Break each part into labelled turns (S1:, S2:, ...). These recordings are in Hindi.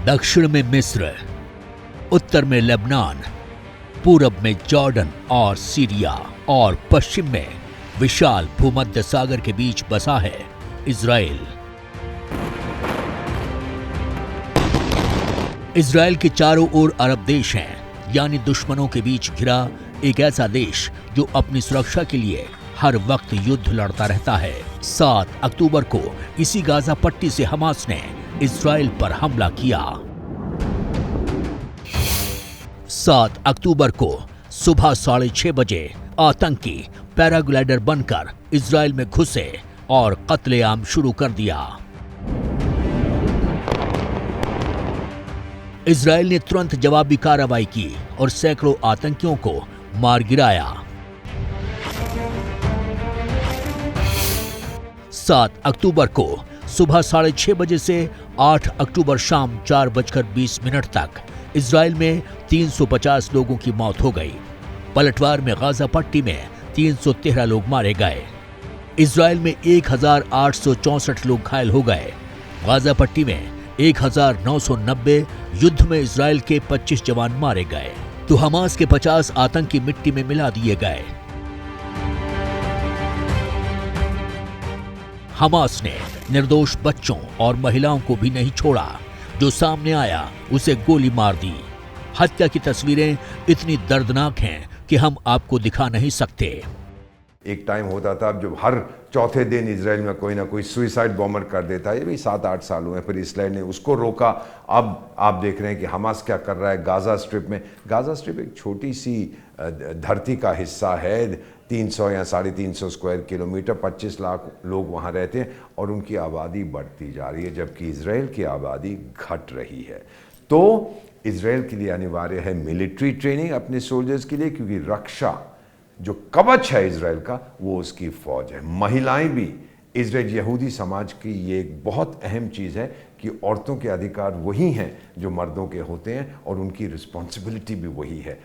S1: दक्षिण में मिस्र, उत्तर में लेबनान, पूरब में जॉर्डन और सीरिया और पश्चिम में विशाल भूमध्य सागर के बीच बसा है इजराइल। इजराइल के चारों ओर अरब देश हैं, यानी दुश्मनों के बीच घिरा एक ऐसा देश जो अपनी सुरक्षा के लिए हर वक्त युद्ध लड़ता रहता है। 7 अक्टूबर को इसी गाजा पट्टी से हमास ने इजराइल पर हमला किया। 7 अक्टूबर को सुबह 6:30 बजे आतंकी पैराग्लाइडर बनकर इजराइल में घुसे और कत्लेआम शुरू कर दिया। इजराइल ने तुरंत जवाबी कार्रवाई की और सैकड़ों आतंकियों को मार गिराया। 7 अक्टूबर को सुबह 6:30 बजे से 8 अक्टूबर शाम 4:20 तक इजराइल में 350 लोगों की मौत हो गई। पलटवार में गाजा पट्टी में 313 लोग मारे गए। इजराइल में 1864 लोग घायल हो गए। गाजा पट्टी में 1990, युद्ध में इजराइल के 25 जवान मारे गए तो हमास के 50 आतंकी मिट्टी में मिला दिए गए। हमास ने निर्दोष बच्चों और महिलाओं को भी नहीं छोड़ा। जो सामने आया उसे गोली मार दी। हत्या की तस्वीरें इतनी दर्दनाक हैं कि हम आपको दिखा नहीं सकते।
S2: एक टाइम होता था जब हर चौथे दिन इजराइल में कोई ना कोई सुइसाइड बॉम्बर कर देता है। ये भी 7-8 साल हुए, फिर इसराइल ने उसको रोका। अब आप देख रहे हैं कि हमास क्या कर रहा है गाजा स्ट्रिप में। गाजा स्ट्रिप एक छोटी सी धरती का हिस्सा है, 300 या 350 स्क्वायर किलोमीटर, 25 लाख लोग वहाँ रहते हैं और उनकी आबादी बढ़ती जा रही है, जबकि इजराइल की आबादी घट रही है। तो इजराइल के लिए अनिवार्य है मिलिट्री ट्रेनिंग अपने सोल्जर्स के लिए, क्योंकि रक्षा जो कवच है इजराइल का वो उसकी फौज है। महिलाएं भी, इजराइल यहूदी समाज की ये एक बहुत अहम चीज़ है कि औरतों के अधिकार वही हैं जो मर्दों के होते हैं और उनकी रिस्पॉन्सिबिलिटी भी वही है।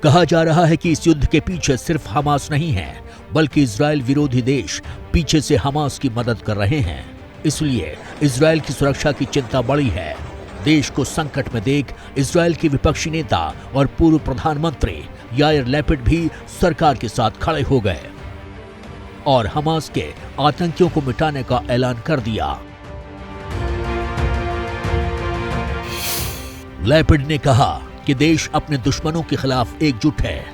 S1: कहा जा रहा है कि इस युद्ध के पीछे सिर्फ हमास नहीं है, बल्कि इजराइल विरोधी देश पीछे से हमास की मदद कर रहे हैं। इसलिए इजराइल की सुरक्षा की चिंता बढ़ी है। देश को संकट में देख इजराइल के विपक्षी नेता और पूर्व प्रधानमंत्री यायर लैपिड भी सरकार के साथ खड़े हो गए और हमास के आतंकियों को मिटाने का ऐलान कर दिया। लैपिड ने कहा कि देश अपने दुश्मनों के खिलाफ एकजुट है।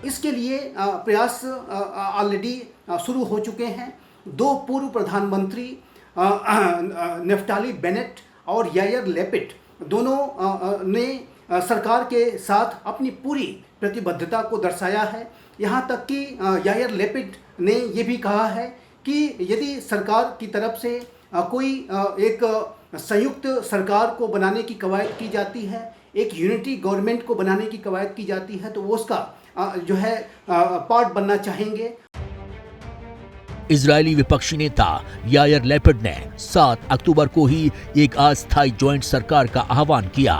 S3: इसके लिए प्रयास ऑलरेडी शुरू हो चुके हैं। 2 पूर्व प्रधानमंत्री नेफ्ताली बेनेट और यायर लैपिड दोनों ने सरकार के साथ अपनी पूरी प्रतिबद्धता को दर्शाया है। यहाँ तक कि यायर लैपिड ने ये भी कहा है कि यदि सरकार की तरफ से कोई एक संयुक्त सरकार को बनाने की कवायद की जाती है, एक यूनिटी गवर्नमेंट को बनाने की कवायद की जाती है, तो वो उसका जो है पार्ट बनना चाहेंगे।
S1: इजरायली विपक्षी नेता यायर लैपिड ने 7 अक्टूबर को ही एक अस्थायी ज्वाइंट सरकार का आह्वान किया।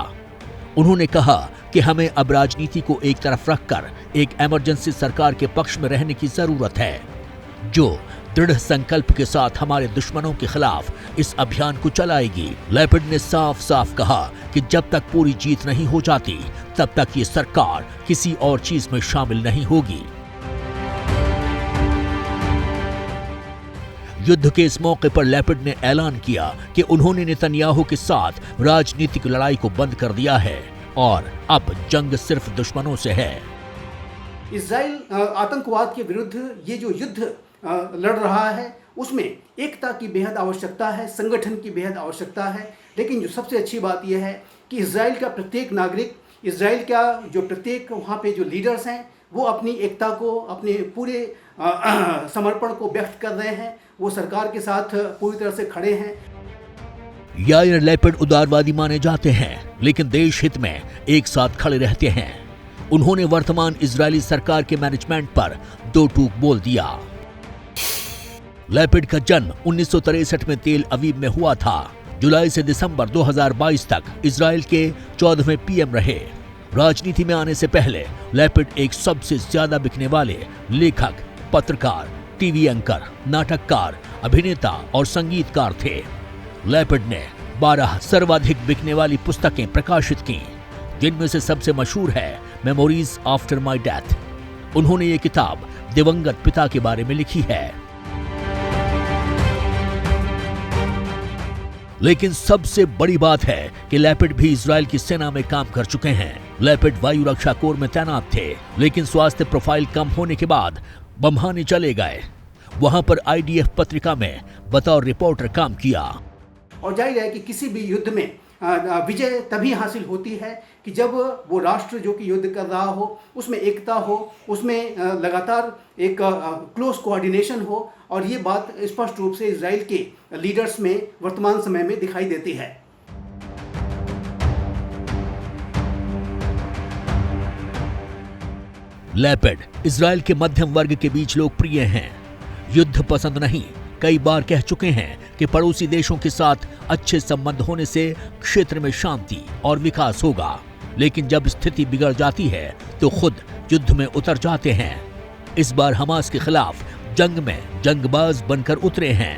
S1: उन्होंने कहा कि हमें अब राजनीति को एक तरफ रखकर एक इमरजेंसी सरकार के पक्ष में रहने की जरूरत है, जो दृढ़ संकल्प के साथ हमारे दुश्मनों के खिलाफ इस अभियान को चलाएगी। लैपिड ने साफ साफ कहा कि जब तक पूरी जीत नहीं हो जाती, तब तक ये सरकार किसी और चीज में शामिल नहीं होगी। युद्ध के इस मौके पर लैपिड ने ऐलान किया कि उन्होंने नेतन्याहू के साथ राजनीतिक लड़ाई को बंद कर दिया है और अब जंग सिर्फ दुश्मनों से है।
S3: इजराइल आतंकवाद के विरुद्ध ये जो युद्ध लड़ रहा है, उसमें एकता की बेहद आवश्यकता है, संगठन की बेहद आवश्यकता है। लेकिन जो सबसे अच्छी बात यह है कि इजराइल का प्रत्येक नागरिक, इजराइल का जो प्रत्येक वहाँ पे जो लीडर्स हैं, वो अपनी एकता को, अपने पूरे समर्पण को व्यक्त कर रहे हैं। वो सरकार के साथ पूरी तरह से खड़े हैं।
S1: यायर लैपिड उदारवादी माने जाते हैं, लेकिन देश हित में एक साथ खड़े रहते हैं। उन्होंने वर्तमान इजरायली सरकार के मैनेजमेंट पर 2 टूक बोल दिया। लैपिड का जन्म 1963 में तेल अवीव में हुआ था। जुलाई से दिसंबर 2022 तक इजराइल के 14वें पीएम रहे। राजनीति में आने से पहले लैपिड एक सबसे ज्यादा बिकने वाले लेखक, पत्रकार, टीवी एंकर, नाटककार, अभिनेता और संगीतकार थे। लैपिड ने 12 सर्वाधिक बिकने वाली पुस्तकें प्रकाशित की, जिनमें से सबसे मशहूर है मेमोरीज आफ्टर माय डेथ। उन्होंने ये किताब दिवंगत पिता के बारे में लिखी है। लेकिन सबसे बड़ी बात है कि लैपिड भी इजराइल की सेना में काम कर चुके हैं। लैपिड वायु रक्षा कोर में तैनात थे, लेकिन स्वास्थ्य प्रोफाइल कम होने के बाद बम्हाने चले गए। वहां पर IDF पत्रिका में बतौर रिपोर्टर काम किया।
S3: और जाहिर है कि किसी भी युद्ध में विजय तभी हासिल होती है कि जब वो राष्ट्र जो कि युद्ध कर रहा हो उसमें एकता हो, उसमें लगातार एक क्लोज कोऑर्डिनेशन हो, और ये बात स्पष्ट रूप से इजराइल के लीडर्स में वर्तमान समय में दिखाई देती है।
S1: लैपिड इजराइल के मध्यम वर्ग के बीच लोकप्रिय हैं। युद्ध पसंद नहीं, कई बार कह चुके हैं कि पड़ोसी देशों के साथ अच्छे संबंध होने से क्षेत्र में शांति और विकास होगा, लेकिन जब स्थिति बिगड़ जाती है तो खुद युद्ध में उतर जाते हैं। इस बार हमास के खिलाफ जंग में जंगबाज बनकर उतरे हैं।